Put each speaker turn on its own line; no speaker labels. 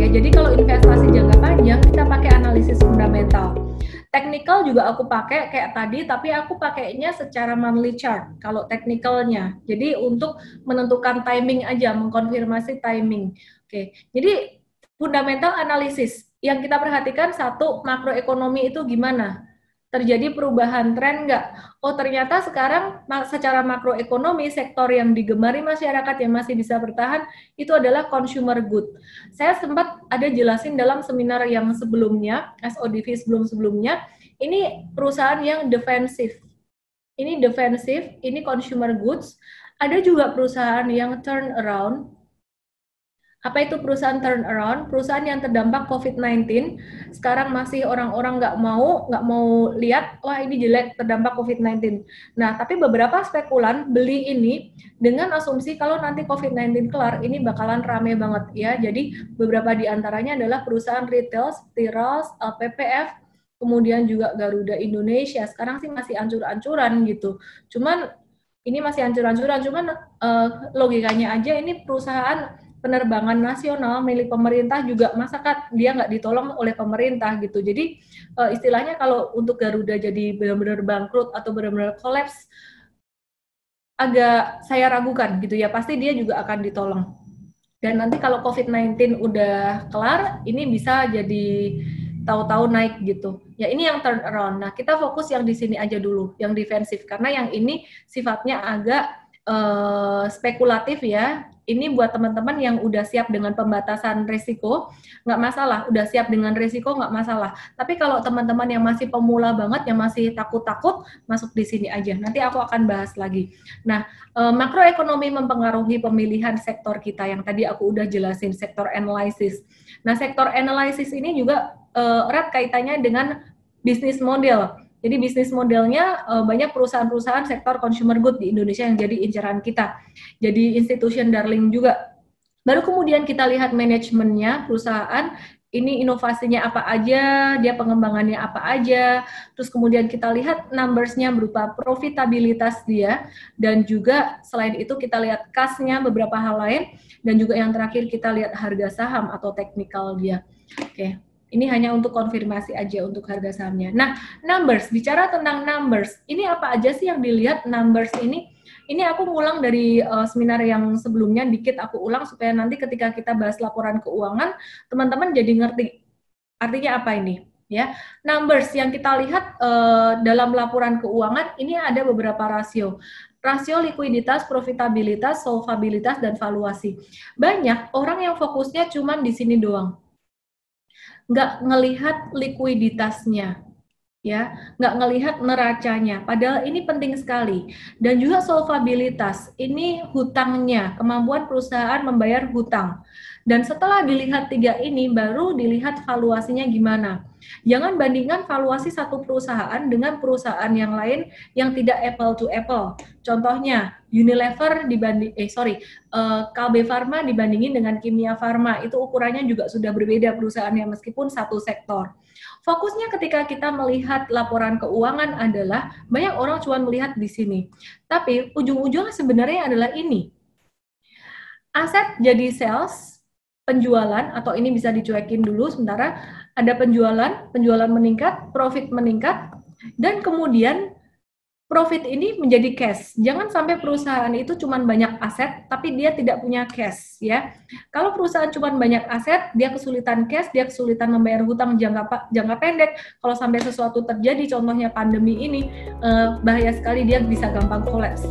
jadi kalau investasi jangka panjang kita pakai analisis fundamental. Technical juga aku pakai kayak tadi, tapi aku pakainya secara monthly chart kalau technicalnya. Jadi untuk menentukan timing aja, mengkonfirmasi timing. Oke, jadi fundamental analisis yang kita perhatikan satu, makroekonomi itu gimana? Terjadi perubahan tren nggak? Oh ternyata sekarang secara makroekonomi sektor yang digemari masyarakat yang masih bisa bertahan itu adalah consumer good. Saya sempat ada jelasin dalam seminar yang sebelumnya, SODV sebelum-sebelumnya, ini perusahaan yang defensif. Ini defensif, ini consumer goods. Ada juga perusahaan yang turn around. Apa itu perusahaan turnaround? Perusahaan yang terdampak COVID-19, sekarang masih orang-orang nggak mau lihat, wah ini jelek terdampak COVID-19. Nah, tapi beberapa spekulan beli ini dengan asumsi kalau nanti COVID-19 kelar, ini bakalan rame banget ya. Jadi beberapa di antaranya adalah perusahaan retail seperti RAS, PPF, kemudian juga Garuda Indonesia. Sekarang sih masih ancur-ancuran gitu. Cuman ini masih ancur-ancuran, cuman logikanya aja ini perusahaan penerbangan nasional milik pemerintah juga, masa kan dia nggak ditolong oleh pemerintah gitu. Jadi istilahnya kalau untuk Garuda jadi benar-benar bangkrut atau benar-benar kolaps, agak saya ragukan gitu ya, pasti dia juga akan ditolong. Dan nanti kalau COVID-19 udah kelar, ini bisa jadi tahu-tahu naik gitu. Ya ini yang turn around. Nah kita fokus yang di sini aja dulu, yang defensif, karena yang ini sifatnya agak spekulatif ya. Ini buat teman-teman yang udah siap dengan pembatasan risiko, nggak masalah. Udah siap dengan risiko, nggak masalah. Tapi kalau teman-teman yang masih pemula banget, yang masih takut-takut, masuk di sini aja. Nanti aku akan bahas lagi. Nah, makroekonomi mempengaruhi pemilihan sektor kita, yang tadi aku udah jelasin, sektor analysis. Nah, sektor analysis ini juga erat kaitannya dengan bisnis model. Jadi bisnis modelnya banyak perusahaan-perusahaan sektor consumer good di Indonesia yang jadi inceran kita. Jadi institution darling juga. Baru kemudian kita lihat manajemennya perusahaan, ini inovasinya apa aja, dia pengembangannya apa aja. Terus kemudian kita lihat numbers-nya berupa profitabilitas dia, dan juga selain itu kita lihat kas-nya, beberapa hal lain, dan juga yang terakhir kita lihat harga saham atau teknikal dia. Oke. Ini hanya untuk konfirmasi aja untuk harga sahamnya. Nah, numbers, bicara tentang numbers, ini apa aja sih yang dilihat numbers ini? Ini aku ngulang dari seminar yang sebelumnya, dikit aku ulang supaya nanti ketika kita bahas laporan keuangan, teman-teman jadi ngerti artinya apa ini. Ya, numbers yang kita lihat dalam laporan keuangan, ini ada beberapa rasio. Rasio likuiditas, profitabilitas, solvabilitas, dan valuasi. Banyak orang yang fokusnya cuma di sini doang. Nggak ngelihat likuiditasnya, ya, nggak ngelihat neracanya. Padahal ini penting sekali. Dan juga solvabilitas, ini hutangnya, kemampuan perusahaan membayar hutang. Dan setelah dilihat tiga ini, baru dilihat valuasinya gimana. Jangan bandingkan valuasi satu perusahaan dengan perusahaan yang lain yang tidak apple to apple. Contohnya, Unilever Kalbe Farma dibandingin dengan Kimia Farma, itu ukurannya juga sudah berbeda perusahaannya meskipun satu sektor. Fokusnya ketika kita melihat laporan keuangan adalah banyak orang cuma melihat di sini. Tapi ujung-ujungnya sebenarnya adalah ini. Aset jadi sales, penjualan, atau ini bisa dicuekin dulu sementara, ada penjualan meningkat, profit meningkat, dan kemudian profit ini menjadi cash. Jangan sampai perusahaan itu cuma banyak aset, tapi dia tidak punya cash, ya. Kalau perusahaan cuma banyak aset, dia kesulitan cash, dia kesulitan membayar hutang jangka pendek. Kalau sampai sesuatu terjadi, contohnya pandemi ini, bahaya sekali, dia bisa gampang kolaps.